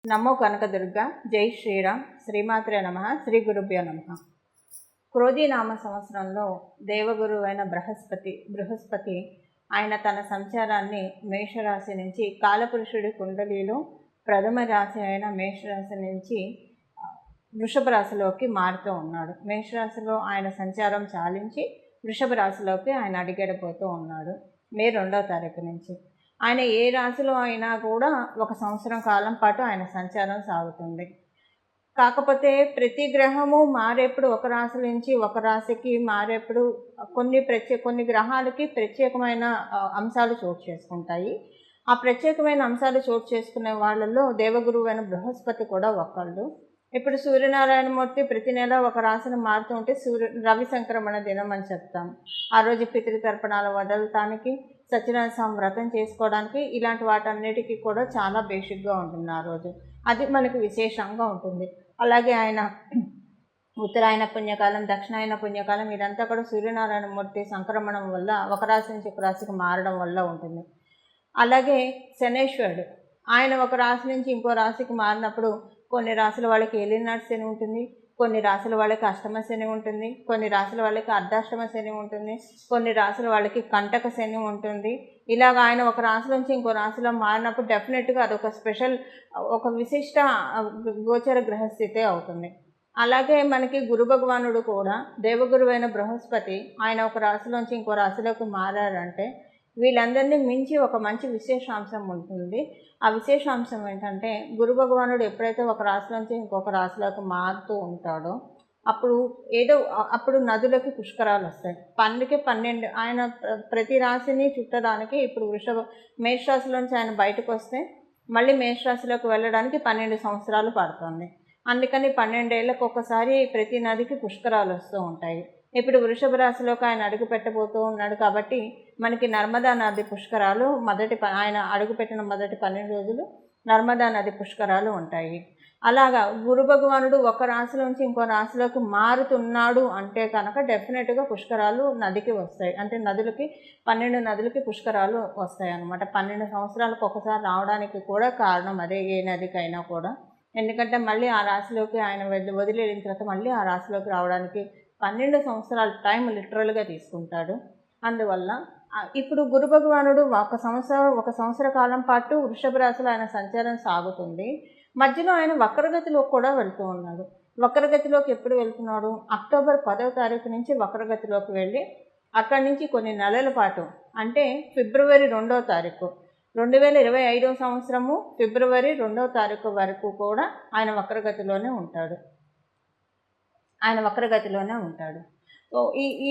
నమో కనకదుర్గ. జై శ్రీరామ్. శ్రీమాత్రే నమ. శ్రీ గురుభ్యో నమ. క్రోధీనామ సంవత్సరంలో దేవగురు అయిన బృహస్పతి ఆయన తన సంచారాన్ని మేషరాశి నుంచి కాలపురుషుడి కుండలిలో ప్రథమ రాశి అయిన మేషరాశి నుంచి వృషభ రాశిలోకి మారుతూ ఉన్నాడు. మేషరాశిలో ఆయన సంచారం చాలించి వృషభ రాశిలోకి ఆయన అడిగడిపోతూ ఉన్నాడు మే 2వ తారీఖు నుంచి. ఆయన ఏ రాశిలో అయినా కూడా ఒక సంవత్సరం కాలం పాటు ఆయన సంచారం సాగుతుంది. కాకపోతే ప్రతి గ్రహము మారేప్పుడు ఒక రాశి నుంచి ఒక రాశికి మారేప్పుడు కొన్ని గ్రహాలకి ప్రత్యేకమైన అంశాలు చోటు చేసుకుంటాయి. ఆ ప్రత్యేకమైన అంశాలు చోటు చేసుకునే వాళ్ళల్లో దేవగురువు అయిన బృహస్పతి కూడా ఒకళ్ళు. ఇప్పుడు సూర్యనారాయణమూర్తి ప్రతి నెల ఒక రాశిని మారుతూ ఉంటే రవి సంక్రమణ దినం అని చెప్తాం. ఆ రోజు పితృతర్పణాలు వదలటానికి, సత్యనారాయణ స్వామి వ్రతం చేసుకోవడానికి, ఇలాంటి వాటన్నిటికీ కూడా చాలా బేసిక్గా ఉంటుంది ఆ రోజు. అది మనకు విశేషంగా ఉంటుంది. అలాగే ఆయన ఉత్తరాయణ పుణ్యకాలం, దక్షిణాయన పుణ్యకాలం ఇదంతా కూడా సూర్యనారాయణమూర్తి సంక్రమణం వల్ల ఒక రాశి నుంచి ఒక రాశికి మారడం వల్ల ఉంటుంది. అలాగే శనేశ్వరుడు ఆయన ఒక రాశి నుంచి ఇంకో రాశికి మారినప్పుడు కొన్ని రాశుల వాళ్ళకి ఏలినాటి శని ఉంటుంది, కొన్ని రాశుల వాళ్ళకి అష్టమ శని ఉంటుంది, కొన్ని రాశుల వాళ్ళకి అర్ధాష్టమ శని ఉంటుంది, కొన్ని రాశుల వాళ్ళకి కంటక శని ఉంటుంది. ఇలాగ ఆయన ఒక రాశి నుంచి ఇంకో రాశిలో మారినప్పుడు డెఫినెట్గా అదొక ఒక విశిష్ట గోచర గ్రహస్థితే అవుతుంది. అలాగే మనకి గురు భగవానుడు కూడా దేవగురువు అయిన బృహస్పతి ఆయన ఒక రాశిలోంచి ఇంకో రాశిలోకి మారారంటే వీళ్ళందరినీ మించి ఒక మంచి విశేషాంశం ఉంటుంది. ఆ విశేషాంశం ఏంటంటే గురు భగవానుడు ఎప్పుడైతే ఒక రాశిలోంచి ఇంకొక రాశిలోకి మారుతూ ఉంటాడో అప్పుడు నదులకి పుష్కరాలు వస్తాయి. 12 ఆయన ప్రతి రాశిని చుట్టడానికి ఇప్పుడు మేషరాశిలోంచి ఆయన బయటకు వస్తే మళ్ళీ మేషరాశిలోకి వెళ్ళడానికి 12 సంవత్సరాలు పడుతుంది. అందుకని 12 ఏళ్ళకు ఒకసారి ప్రతి నదికి పుష్కరాలు వస్తూ ఉంటాయి. ఇప్పుడు వృషభ రాశిలోకి ఆయన అడుగు పెట్టబోతూ ఉన్నాడు కాబట్టి మనకి నర్మదా నది పుష్కరాలు ఆయన అడుగుపెట్టిన మొదటి 12 రోజులు నర్మదా నది పుష్కరాలు ఉంటాయి. అలాగా గురు భగవానుడు ఒక రాశిలోంచి ఇంకో రాశిలోకి మారుతున్నాడు అంటే కనుక డెఫినెట్గా పుష్కరాలు నదికి వస్తాయి. అంటే 12 నదులకి పుష్కరాలు వస్తాయి అన్నమాట. 12 సంవత్సరాలకు ఒకసారి రావడానికి కూడా కారణం అదే, ఏ నదికైనా కూడా. ఎందుకంటే మళ్ళీ ఆ రాశిలోకి ఆయన వదిలి వెళ్ళిన తర్వాత మళ్ళీ ఆ రాశిలోకి రావడానికి 12 సంవత్సరాల టైం లిటరల్గా తీసుకుంటాడు. అందువల్ల ఇప్పుడు గురు భగవానుడు ఒక సంవత్సర కాలం పాటు వృషభ రాశిలో ఆయన సంచారం సాగుతుంది. మధ్యలో ఆయన వక్రగతిలో కూడా వెళ్తూ ఉన్నాడు. వక్రగతిలోకి ఎప్పుడు వెళ్తున్నాడు? అక్టోబర్ 10వ తారీఖు నుంచి వక్రగతిలోకి వెళ్ళి అక్కడి నుంచి కొన్ని నెలల పాటు అంటే ఫిబ్రవరి 2వ తారీఖు 2025వ సంవత్సరము ఫిబ్రవరి 2వ తారీఖు వరకు కూడా ఆయన వక్రగతిలోనే ఉంటాడు. సో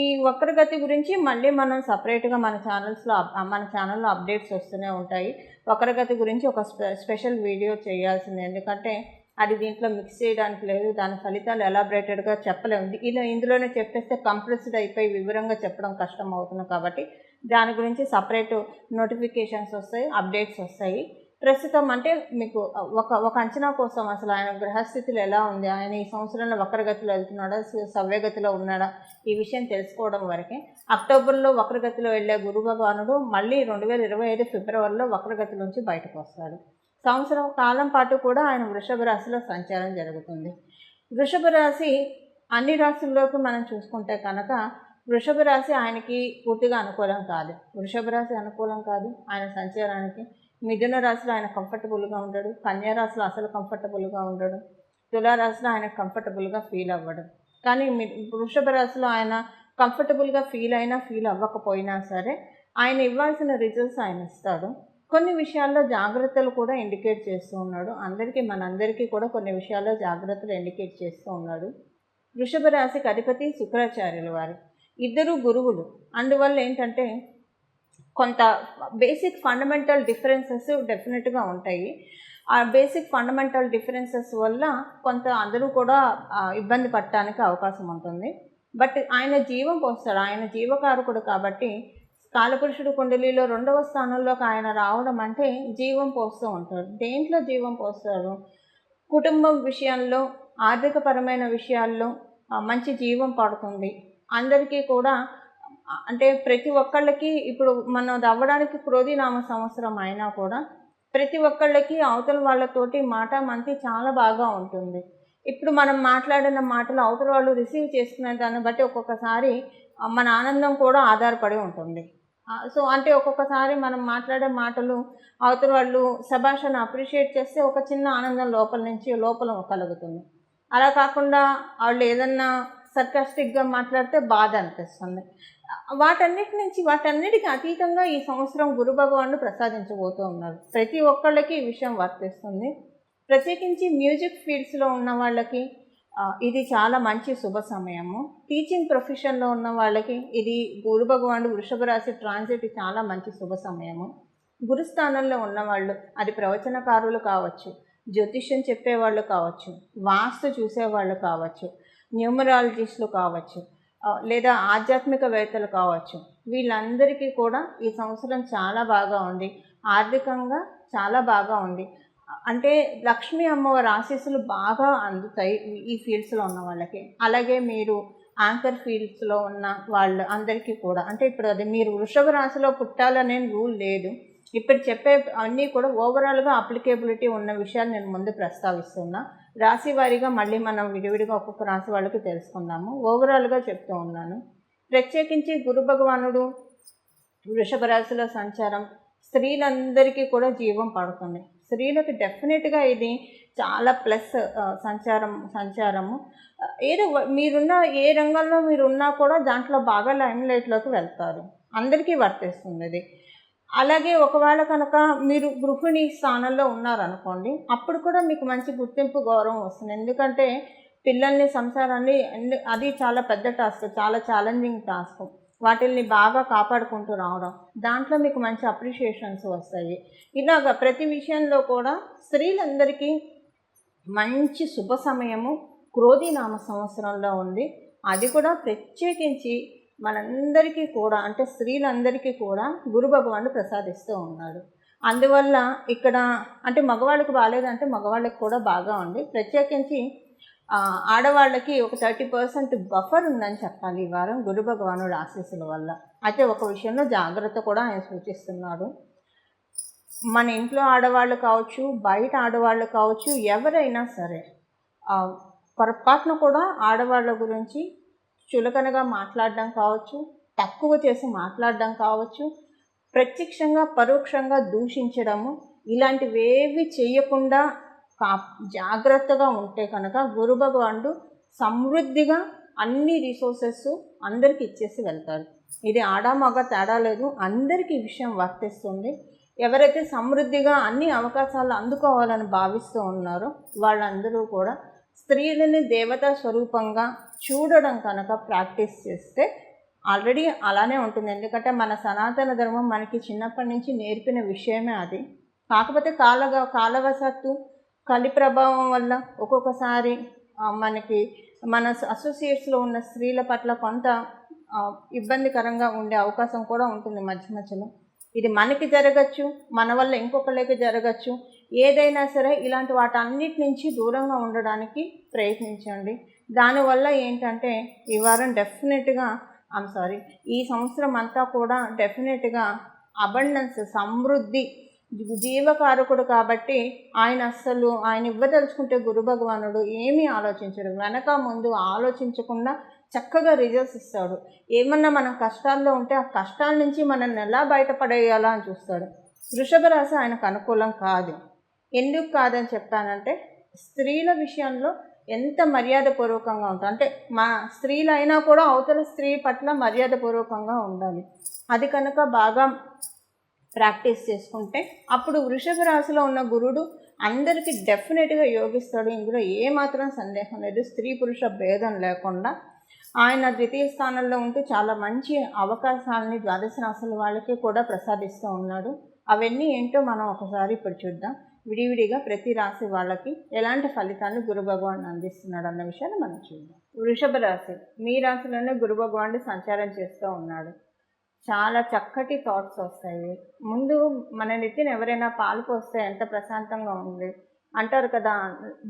ఈ వక్రగతి గురించి మళ్ళీ మనం సపరేట్గా మన ఛానల్లో అప్డేట్స్ వస్తూనే ఉంటాయి. వక్రగతి గురించి ఒక స్పెషల్ వీడియో చేయాల్సింది, ఎందుకంటే అది దీంట్లో మిక్స్ చేయడానికి లేదు. దాని ఫలితాలు ఎలాబరేటెడ్గా చెప్పలేము. ఇందులోనే చెప్పేస్తే కంప్రెస్డ్ అయిపోయి వివరంగా చెప్పడం కష్టం అవుతుంది. కాబట్టి దాని గురించి సపరేట్ నోటిఫికేషన్స్ వస్తాయి, అప్డేట్స్ వస్తాయి. ప్రస్తుతం అంటే మీకు ఒక అంచనా కోసం అసలు ఆయన గ్రహస్థితులు ఎలా ఉంది, ఆయన ఈ సంవత్సరంలో వక్రగతిలో వెళ్తున్నాడా, సవ్యగతిలో ఉన్నాడా, ఈ విషయం తెలుసుకోవడం వరకే. అక్టోబర్లో వక్రగతిలో వెళ్ళే గురు భగవానుడు మళ్ళీ 2025 ఫిబ్రవరిలో వక్రగతి నుంచి బయటకు వస్తాడు. సంవత్సరం కాలం పాటు కూడా ఆయన వృషభ రాశిలో సంచారం జరుగుతుంది. వృషభ రాశి అన్ని రాశుల్లోకి మనం చూసుకుంటే కనుక వృషభ రాశి ఆయనకి పూర్తిగా అనుకూలం కాదు. వృషభ రాశి అనుకూలం కాదు ఆయన సంచారానికి. మిథున రాశిలో ఆయన కంఫర్టబుల్గా ఉండడు, కన్యా రాశిలో అసలు కంఫర్టబుల్గా ఉండడు, తులారాశిలో ఆయన కంఫర్టబుల్గా ఫీల్ అవ్వడు. కానీ వృషభ రాశిలో ఆయన కంఫర్టబుల్గా ఫీల్ అవ్వకపోయినా సరే ఆయన ఇవ్వాల్సిన రిజల్ట్స్ ఆయన ఇస్తాడు. కొన్ని విషయాల్లో జాగ్రత్తలు కూడా ఇండికేట్ చేస్తూ ఉన్నాడు. మనందరికీ కూడా కొన్ని విషయాల్లో జాగ్రత్తలు ఇండికేట్ చేస్తూ ఉన్నాడు. వృషభ రాశికి అధిపతి శుక్రాచార్యుల వారు, ఇద్దరు గురువులు. అందువల్ల ఏంటంటే కొంత బేసిక్ ఫండమెంటల్ డిఫరెన్సెస్ డెఫినెట్గా ఉంటాయి. ఆ బేసిక్ ఫండమెంటల్ డిఫరెన్సెస్ వల్ల కొంత అందరూ కూడా ఇబ్బంది పడటానికి అవకాశం ఉంటుంది. బట్ ఆయన జీవం పోస్తాడు, ఆయన జీవకారకుడు కాబట్టి కాలపురుషుడు కుండలిలో 2వ స్థానంలోకి ఆయన రావడం అంటే జీవం పోస్తూ ఉంటాడు. దేంట్లో జీవం పోస్తాడు? కుటుంబం విషయంలో, ఆర్థికపరమైన విషయాల్లో మంచి జీవం పడుతుంది. అందరికీ కూడా అంటే ప్రతి ఒక్కళ్ళకి ఇప్పుడు మనం అవ్వడానికి క్రోధీనామ సంవత్సరం అయినా కూడా ప్రతి ఒక్కళ్ళకి అవతల వాళ్ళతోటి మాట మంతి చాలా బాగా ఉంటుంది. ఇప్పుడు మనం మాట్లాడిన మాటలు అవతల వాళ్ళు రిసీవ్ చేసుకునే దాన్ని బట్టి ఒక్కొక్కసారి మన ఆనందం కూడా ఆధారపడి ఉంటుంది. సో అంటే ఒక్కొక్కసారి మనం మాట్లాడే మాటలు అవతల వాళ్ళు శభాష్ అప్రిషియేట్ చేస్తే ఒక చిన్న ఆనందం లోపల కలుగుతుంది. అలా కాకుండా వాళ్ళు ఏదన్నా సర్కాస్టిక్గా మాట్లాడితే బాధ అనిపిస్తుంది. వాటన్నిటికి అతీతంగా ఈ సంవత్సరం గురు భగవానుడు ప్రసాదించబోతూ ఉన్నారు. ప్రతి ఒక్కళ్ళకి ఈ విషయం వర్తిస్తుంది. ప్రత్యేకించి మ్యూజిక్ ఫీల్డ్స్లో ఉన్న వాళ్ళకి ఇది చాలా మంచి శుభ సమయము. టీచింగ్ ప్రొఫెషన్లో ఉన్న వాళ్ళకి ఇది గురు భగవానుడు వృషభ రాశి ట్రాన్సిట్ చాలా మంచి శుభ సమయము. గురుస్థానంలో ఉన్నవాళ్ళు, అది ప్రవచనకారులు కావచ్చు, జ్యోతిష్యం చెప్పేవాళ్ళు కావచ్చు, వాస్తు చూసేవాళ్ళు కావచ్చు, న్యూమరాలజిస్టులు కావచ్చు, లేదా ఆధ్యాత్మికవేత్తలు కావచ్చు, వీళ్ళందరికీ కూడా ఈ సంవత్సరం చాలా బాగా ఉంది. ఆర్థికంగా చాలా బాగా ఉంది. అంటే లక్ష్మీ అమ్మవారి ఆశీస్సులు బాగా అందుతాయి ఈ ఫీల్డ్స్లో ఉన్న వాళ్ళకి. అలాగే మీరు యాంకర్ ఫీల్డ్స్లో ఉన్న వాళ్ళు అందరికీ కూడా, అంటే ఇప్పుడు అది మీరు వృషభ రాశిలో పుట్టాలనే రూల్ లేదు. ఇప్పుడు చెప్పే అన్నీ కూడా ఓవరాల్గా అప్లికేబిలిటీ ఉన్న విషయాలు నేను ముందు ప్రస్తావిస్తున్నా. రాశి వారీగా మళ్ళీ మనం విడివిడిగా ఒక్కొక్క రాశి వాళ్ళకి తెలుసుకుందాము. ఓవరాల్గా చెప్తూ ఉన్నాను. ప్రత్యేకించి గురు భగవానుడు వృషభ రాశిలో సంచారం స్త్రీలందరికీ కూడా జీవం పడుతుంది. స్త్రీలకు డెఫినెట్గా ఇది చాలా ప్లస్ సంచారము. ఏదో మీరున్న ఏ రంగంలో మీరున్నా కూడా దాంట్లో బాగా లైమ్లైట్లోకి వెళ్తారు. అందరికీ వర్తిస్తుంది ఇది. అలాగే ఒకవేళ కనుక మీరు గృహిణి స్థానంలో ఉన్నారనుకోండి, అప్పుడు కూడా మీకు మంచి గుర్తింపు, గౌరవం వస్తుంది. ఎందుకంటే పిల్లల్ని, సంసారాన్ని అది చాలా పెద్ద టాస్క్, చాలా ఛాలెంజింగ్ టాస్క్. వాటిల్ని బాగా కాపాడుకుంటూ రావడం, దాంట్లో మీకు మంచి అప్రిషియేషన్స్ వస్తాయి. ఇలాగ ప్రతి విషయంలో కూడా స్త్రీలందరికీ మంచి శుభ సమయము క్రోధినామ సంవత్సరంలో ఉంది. అది కూడా ప్రత్యేకించి మనందరికీ కూడా, అంటే స్త్రీలందరికీ కూడా గురు భగవానుడు ప్రసాదిస్తూ ఉన్నాడు. అందువల్ల ఇక్కడ అంటే మగవాళ్ళకి బాగాలేదంటే మగవాళ్ళకి కూడా బాగా ఉంది. ప్రత్యేకించి ఆడవాళ్ళకి ఒక 30% బఫర్ ఉందని చెప్పాలి ఈ వారం గురు భగవానుడు ఆశీస్సుల వల్ల. అయితే ఒక విషయంలో జాగ్రత్త కూడా ఆయన సూచిస్తున్నాడు. మన ఇంట్లో ఆడవాళ్ళు కావచ్చు, బయట ఆడవాళ్ళు కావచ్చు, ఎవరైనా సరే పొరపాటున కూడా ఆడవాళ్ళ గురించి చులకనగా మాట్లాడడం కావచ్చు, తక్కువ చేసి మాట్లాడడం కావచ్చు, ప్రత్యక్షంగా పరోక్షంగా దూషించడము, ఇలాంటివేవి చేయకుండా జాగ్రత్తగా ఉంటే కనుక గురు భగవానుడు సమృద్ధిగా అన్ని రిసోర్సెస్ అందరికి ఇచ్చేసి వెళ్తారు. ఇది ఆడ మగ తేడా లేదు, అందరికీ ఈ విషయం వర్తిస్తుంది. ఎవరైతే సమృద్ధిగా అన్ని అవకాశాలు అందుకోవాలని భావిస్తూ ఉన్నారో వాళ్ళందరూ కూడా స్త్రీలని దేవతా స్వరూపంగా చూడడం కనుక ప్రాక్టీస్ చేస్తే ఆల్రెడీ అలానే ఉంటుంది. ఎందుకంటే మన సనాతన ధర్మం మనకి చిన్నప్పటి నుంచి నేర్పిన విషయమే అది. కాకపోతే కాలవశత్తు, కలి ప్రభావం వల్ల ఒక్కొక్కసారి మనకి మన అసోసియేట్స్లో ఉన్న స్త్రీల పట్ల కొంత ఇబ్బందికరంగా ఉండే అవకాశం కూడా ఉంటుంది మధ్యలో. ఇది మనకి జరగచ్చు, మన వల్ల ఇంకొకళ్ళకి జరగచ్చు. ఏదైనా సరే ఇలాంటి వాటన్నిటి నుంచి దూరంగా ఉండడానికి ప్రయత్నించండి. దానివల్ల ఏంటంటే ఈ వారం డెఫినెట్గా ఈ సంవత్సరం అంతా కూడా డెఫినెట్గా అబండెన్స్, సమృద్ధి, జీవకారకుడు కాబట్టి ఆయన ఇవ్వదలుచుకుంటే గురు భగవానుడు ఏమీ ఆలోచించడు. వెనక ముందు ఆలోచించకుండా చక్కగా రిజల్ట్స్ ఇస్తాడు. ఏమన్నా మనం కష్టాల్లో ఉంటే ఆ కష్టాల నుంచి మనల్ని ఎలా బయటపడేయాలా అని చూస్తాడు. వృషభ రాశి ఆయనకు అనుకూలం కాదు. ఎందుకు కాదని చెప్పానంటే స్త్రీల విషయంలో ఎంత మర్యాదపూర్వకంగా ఉంటుంది. అంటే మా స్త్రీలైనా కూడా అవతల స్త్రీ పట్ల మర్యాదపూర్వకంగా ఉండాలి. అది కనుక బాగా ప్రాక్టీస్ చేసుకుంటే అప్పుడు వృషభ రాశిలో ఉన్న గురుడు అందరికీ డెఫినెట్గా యోగిస్తాడు. ఇందులో ఏమాత్రం సందేహం లేదు. స్త్రీ పురుష భేదం లేకుండా ఆయన ద్వితీయ స్థానంలో ఉంటూ చాలా మంచి అవకాశాలని ద్వాదశ రాశుల వాళ్ళకి కూడా ప్రసాదిస్తూ ఉన్నాడు. అవన్నీ ఏంటో మనం ఒకసారి ఇప్పుడు చూద్దాం. విడివిడిగా ప్రతి రాశి వాళ్ళకి ఎలాంటి ఫలితాన్ని గురు భగవానుడు అందిస్తున్నాడు అన్న విషయాన్ని మనం చూద్దాం. వృషభ రాశి, మీ రాశిలోనే గురు భగవానుడు సంచారం చేస్తూ ఉన్నాడు. చాలా చక్కటి థాట్స్ వస్తాయి. ముందు మన నెత్తిన ఎవరైనా పాలు పోస్తే ఎంత ప్రశాంతంగా ఉంది అంటారు కదా.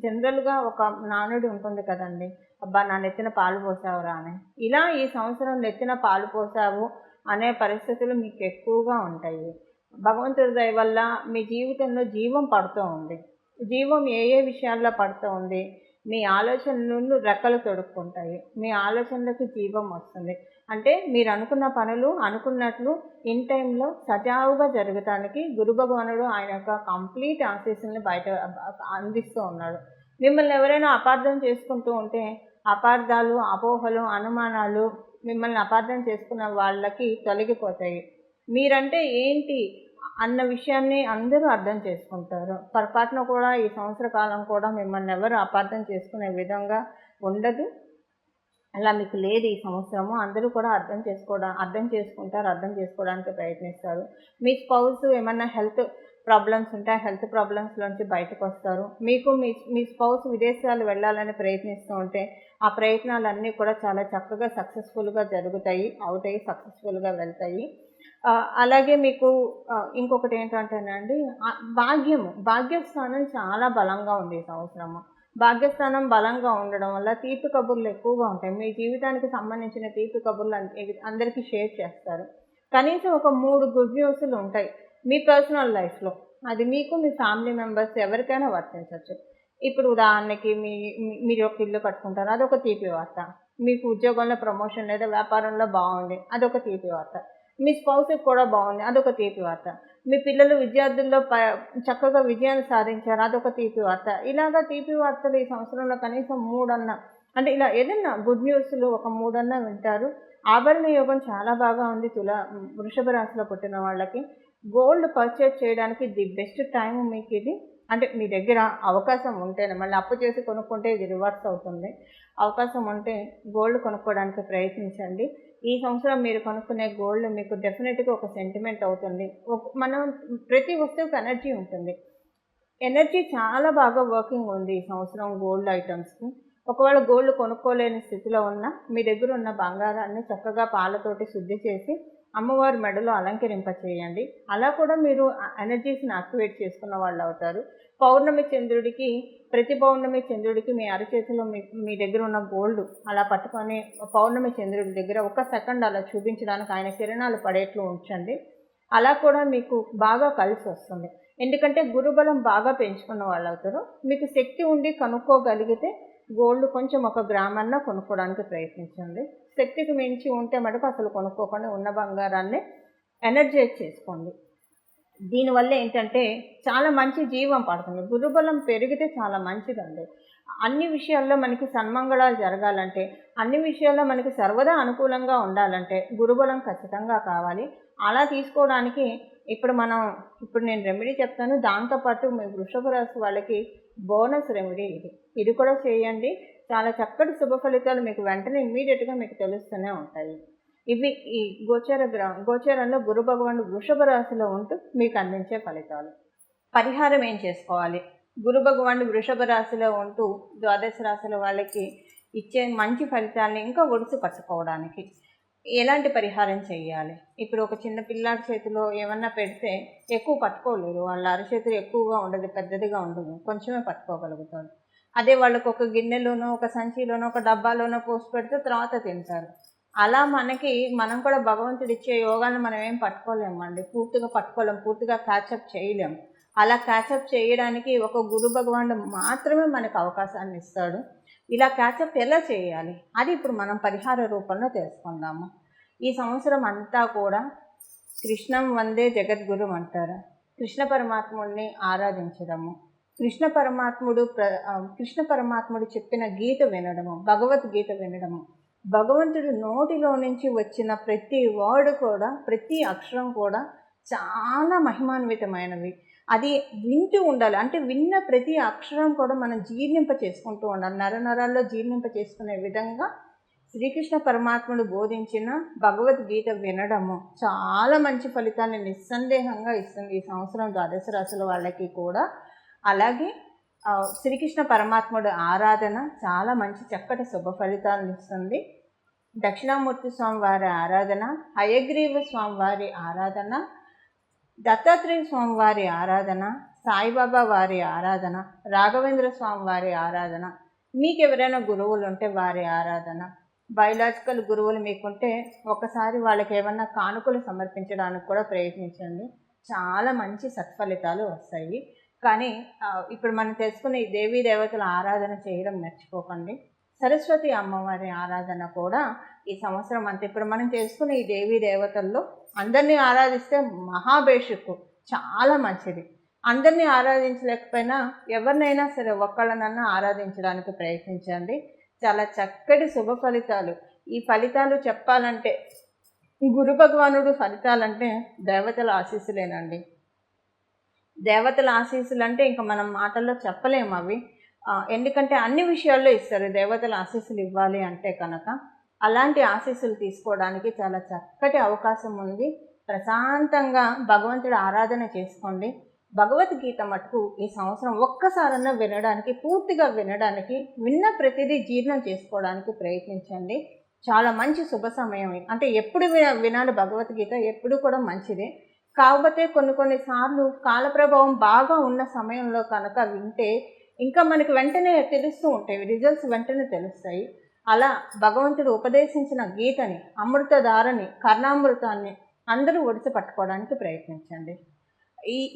జనరల్గా ఒక నానుడి ఉంటుంది కదండి, అబ్బా నా నెత్తిన పాలు పోసావురా అని. ఇలా ఈ సంవత్సరం నెత్తిన పాలు పోసావు అనే పరిస్థితులు మీకు ఎక్కువగా ఉంటాయి. భగవంతుడి దయ వల్ల మీ జీవితంలో జీవం పడుతూ ఉంది. జీవం ఏ ఏ విషయాల్లో పడుతూ ఉంది, మీ ఆలోచనలను రెక్కలు తొడుక్కుంటాయి, మీ ఆలోచనలకు జీవం వస్తుంది. అంటే మీరు అనుకున్న పనులు అనుకున్నట్లు ఇన్ టైంలో సజావుగా జరగటానికి గురు భగవానుడు ఆయన యొక్క కంప్లీట్ ఆశీస్సుల్ని బయట అందిస్తూ ఉన్నాడు. మిమ్మల్ని ఎవరైనా అపార్థం చేసుకుంటూ ఉంటే అపార్థాలు, అపోహలు, అనుమానాలు మిమ్మల్ని అపార్థం చేసుకున్న వాళ్ళకి తొలగిపోతాయి. మీరంటే ఏంటి అన్న విషయాన్ని అందరూ అర్థం చేసుకుంటారు. పొరపాటున కూడా ఈ సంవత్సర కాలం కూడా మిమ్మల్ని ఎవరు అపార్థం చేసుకునే విధంగా ఉండదు. అలా మీకు లేదు ఈ సంవత్సరము. అందరూ కూడా అర్థం చేసుకుంటారు, అర్థం చేసుకోవడానికి ప్రయత్నిస్తారు. మీ స్పౌస్ ఏమన్నా హెల్త్ ప్రాబ్లమ్స్ ఉంటాయి, హెల్త్ ప్రాబ్లమ్స్లోంచి బయటకు వస్తారు. మీకు మీ స్పౌస్ విదేశాలు వెళ్ళాలని ప్రయత్నిస్తూ ఉంటే ఆ ప్రయత్నాలన్నీ కూడా చాలా చక్కగా సక్సెస్ఫుల్గా అవుతాయి, సక్సెస్ఫుల్గా వెళ్తాయి. అలాగే మీకు ఇంకొకటి ఏంటంటేనండి, భాగ్యస్థానం చాలా బలంగా ఉంది ఈ సంవత్సరము. భాగ్యస్థానం బలంగా ఉండడం వల్ల తీపి కబుర్లు ఎక్కువగా ఉంటాయి. మీ జీవితానికి సంబంధించిన తీపి కబుర్లు అందరికీ షేర్ చేస్తారు. కనీసం ఒక 3 గుడ్ న్యూస్లు ఉంటాయి మీ పర్సనల్ లైఫ్లో. అది మీకు, మీ ఫ్యామిలీ మెంబర్స్ ఎవరికైనా వర్తించవచ్చు. ఇప్పుడు ఉదాహరణకి మీరు ఒక ఇల్లు కట్టుకుంటారు, అదొక తీపి వార్త. మీకు ఉద్యోగంలో ప్రమోషన్ లేదా వ్యాపారంలో బాగుంది, అదొక తీపి వార్త. మీ స్పౌస్కి కూడా బాగుంది, అదొక తీపి వార్త. మీ పిల్లలు విద్యార్థుల్లో చక్కగా విజయాన్ని సాధించారు, అదొక తీపి వార్త. ఇలాగా తీపి వార్తలు ఈ సంవత్సరంలో కనీసం 3 అంటే ఇలా ఏదైనా గుడ్ న్యూస్లు ఒక 3 వింటారు. ఆభరణ యోగం చాలా బాగా ఉంది వృషభ రాశిలో పుట్టిన వాళ్ళకి. గోల్డ్ పర్చేజ్ చేయడానికి ది బెస్ట్ టైం మీకు ఇది. అంటే మీ దగ్గర అవకాశం ఉంటేనే, మళ్ళీ అప్పు చేసి కొనుక్కుంటే ఇది రివర్స్ అవుతుంది. అవకాశం ఉంటే గోల్డ్ కొనుక్కోవడానికి ప్రయత్నించండి. ఈ సంవత్సరం మీరు కొనుక్కునే గోల్డ్ మీకు డెఫినెట్గా ఒక సెంటిమెంట్ అవుతుంది. మనం ప్రతి వస్తువుకి ఎనర్జీ ఉంటుంది. ఎనర్జీ చాలా బాగా వర్కింగ్ ఉంది ఈ సంవత్సరం గోల్డ్ ఐటమ్స్కి. ఒకవేళ గోల్డ్ కొనుక్కోలేని స్థితిలో ఉన్న మీ దగ్గర ఉన్న బంగారాన్ని చక్కగా పాలతోటి శుద్ధి చేసి అమ్మవారి మెడలో అలంకరింప చేయండి. అలా కూడా మీరు ఎనర్జీస్ని యాక్టివేట్ చేసుకున్న వాళ్ళు అవుతారు. ప్రతి పౌర్ణమి చంద్రుడికి మీ అరచేతిలో మీ దగ్గర ఉన్న గోల్డ్ అలా పట్టుకొని పౌర్ణమి చంద్రుడి దగ్గర 1 సెకండ్ అలా చూపించడానికి ఆయన కిరణాలు పడేట్లు ఉంచండి. అలా కూడా మీకు బాగా కలిసి వస్తుంది. ఎందుకంటే గురుబలం బాగా పెంచుకున్న వాళ్ళు అవుతారు. మీకు శక్తి ఉండి కనుక్కోగలిగితే గోల్డ్ కొంచెం 1 గ్రామన్నా కొనుక్కోవడానికి ప్రయత్నించండి. శక్తికి మించి ఉంటే మటుకు అసలు కొనుక్కోకుండా ఉన్న బంగారాన్ని ఎనర్జైజ్ చేసుకోండి. దీనివల్ల ఏంటంటే చాలా మంచి జీవం పడుతుంది. గురుబలం పెరిగితే చాలా మంచిదండి. అన్ని విషయాల్లో మనకి సన్మంగళాలు జరగాలంటే, అన్ని విషయాల్లో మనకి సర్వదా అనుకూలంగా ఉండాలంటే గురుబలం ఖచ్చితంగా కావాలి. అలా తీసుకోవడానికి ఇప్పుడు నేను రెమెడీ చెప్తాను. దాంతోపాటు మీ వృషభ రాశి వాళ్ళకి బోనస్ రెమెడీ ఇది కూడా చేయండి. చాలా చక్కటి శుభ ఫలితాలు మీకు వెంటనే ఇమ్మీడియట్గా మీకు తెలుస్తూనే ఉంటాయి. ఇవి ఈ గోచారంలో గురు భగవానుడు వృషభ రాశిలో ఉంటూ మీకు అందించే ఫలితాలు. పరిహారం ఏం చేసుకోవాలి? గురు భగవానుడు వృషభ రాశిలో ఉంటూ ద్వాదశ రాశుల వాళ్ళకి ఇచ్చే మంచి ఫలితాలని ఇంకా ఒడిసి పట్టుకోవడానికి ఎలాంటి పరిహారం చేయాలి? ఇప్పుడు ఒక చిన్న పిల్లాడి చేతిలో ఏమన్నా పెడితే ఎక్కువ పట్టుకోలేరు. వాళ్ళ అరచేతులు ఎక్కువగా ఉండదు, పెద్దదిగా ఉండదు, కొంచెమే పట్టుకోగలుగుతారు. అదే వాళ్ళకు ఒక గిన్నెలోనో, ఒక సంచిలోనో, ఒక డబ్బాలోనో పోసి పెడితే తర్వాత తింటారు. అలా మనం కూడా భగవంతుడు ఇచ్చే యోగాన్ని మనం ఏం పట్టుకోలేమండి, పూర్తిగా పట్టుకోలేము, పూర్తిగా క్యాచప్ చేయలేము. అలా క్యాచప్ చేయడానికి ఒక గురు భగవానుడు మాత్రమే మనకు అవకాశాన్ని ఇస్తాడు. ఇలా క్యాచప్ ఎలా చేయాలి అది ఇప్పుడు మనం పరిహార రూపంలో తెలుసుకుందాము. ఈ సంవత్సరం అంతా కూడా కృష్ణం వందే జగద్గురు అంటారు. కృష్ణ పరమాత్ముడిని ఆరాధించడము, కృష్ణ పరమాత్ముడు చెప్పిన గీత వినడము, భగవద్గీత వినడము, భగవంతుడి నోటిలో నుంచి వచ్చిన ప్రతి వర్డ్ కూడా, ప్రతి అక్షరం కూడా చాలా మహిమాన్వితమైనవి. అది వింటూ ఉండాలి. అంటే విన్న ప్రతి అక్షరం కూడా మనం జీర్ణింప చేసుకుంటూ ఉండాలి. నరాల్లో జీర్ణింప చేసుకునే విధంగా శ్రీకృష్ణ పరమాత్ముడు బోధించిన భగవద్గీత వినడము చాలా మంచి ఫలితాన్ని నిస్సందేహంగా ఇస్తుంది ఈ సంవత్సరం ద్వాదశ రాశుల వాళ్ళకి కూడా. అలాగే శ్రీకృష్ణ పరమాత్ముడు ఆరాధన చాలా మంచి చక్కటి శుభ ఫలితాలను ఇస్తుంది. దక్షిణామూర్తి స్వామి వారి ఆరాధన, హయగ్రీవ స్వామి వారి ఆరాధన, దత్తాత్రేయ స్వామి వారి ఆరాధన, సాయిబాబా వారి ఆరాధన, రాఘవేంద్ర స్వామి వారి ఆరాధన, మీకు ఎవరైనా గురువులు ఉంటే వారి ఆరాధన, బయలాజికల్ గురువులు మీకుంటే ఒకసారి వాళ్ళకి ఏమన్నా కానుకలు సమర్పించడానికి కూడా ప్రయత్నించండి. చాలా మంచి సత్ఫలితాలు వస్తాయి. కానీ ఇప్పుడు మనం తెలుసుకునే ఈ దేవీ దేవతల ఆరాధన చేయడం మర్చిపోకండి. సరస్వతి అమ్మవారి ఆరాధన కూడా ఈ సంవత్సరం అంతా ఇప్పుడు మనం చేసుకునే ఈ దేవీ దేవతల్లో అందరినీ ఆరాధిస్తే మహాభేషుకు చాలా మంచిది. అందరినీ ఆరాధించలేకపోయినా ఎవరినైనా సరే ఒక్కళ్ళనన్నా ఆరాధించడానికి ప్రయత్నించండి. చాలా చక్కటి శుభ ఫలితాలు. ఈ ఫలితాలు చెప్పాలంటే గురు భగవానుడు ఫలితాలంటే దేవతల ఆశీస్సులేనండి. దేవతల ఆశీస్సులు అంటే ఇంకా మనం మాటల్లో చెప్పలేము అవి. ఎందుకంటే అన్ని విషయాల్లో ఇస్తారు దేవతల ఆశీస్సులు ఇవ్వాలి అంటే కనుక. అలాంటి ఆశీస్సులు తీసుకోవడానికి చాలా చక్కటి అవకాశం ఉంది. ప్రశాంతంగా భగవంతుడి ఆరాధన చేసుకోండి. భగవద్గీత మటుకు ఈ సంవత్సరం ఒక్కసారన్నా వినడానికి, పూర్తిగా వినడానికి, విన్న ప్రతిదీ జీర్ణం చేసుకోవడానికి ప్రయత్నించండి. చాలా మంచి శుభ సమయం. అంటే ఎప్పుడు వినాలి భగవద్గీత, ఎప్పుడు కూడా మంచిదే. కాకపోతే కొన్ని సార్లు కాలప్రభావం బాగా ఉన్న సమయంలో కనుక వింటే ఇంకా మనకి వెంటనే తెలుస్తూ ఉంటాయి, రిజల్ట్స్ వెంటనే తెలుస్తాయి. అలా భగవంతుడు ఉపదేశించిన గీతని, అమృతధారని, కర్ణామృతాన్ని అందరూ ఒడిసి పట్టుకోవడానికి ప్రయత్నించండి.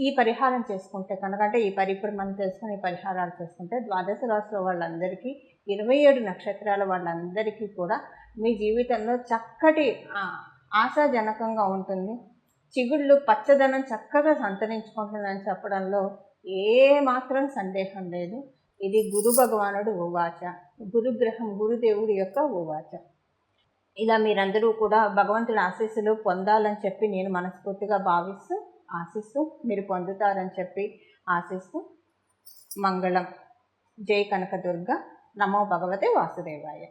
ఈ పరిహారం చేసుకుంటే కనుక, అంటే ఇప్పుడు మనం తెలుసుకుని ఈ పరిహారాలు చేసుకుంటే ద్వాదశ రాశుల వాళ్ళందరికీ, 27 నక్షత్రాల వాళ్ళందరికీ కూడా మీ జీవితంలో చక్కటి ఆశాజనకంగా ఉంటుంది. చిగుళ్ళు పచ్చదనం చక్కగా సంతరించుకుంటుందని చెప్పడంలో ఏమాత్రం సందేహం లేదు. ఇది గురు భగవానుడు ఉవాచ, గురుగ్రహం గురుదేవుడి యొక్క ఉవాచ. ఇలా మీరందరూ కూడా భగవంతుడి ఆశీస్సులు పొందాలని చెప్పి నేను మనస్ఫూర్తిగా భావిస్తూ, ఆశిస్తూ, మీరు పొందుతారని చెప్పి ఆశిస్తూ, మంగళం. జై కనకదుర్గ. నమో భగవతే వాసుదేవాయ.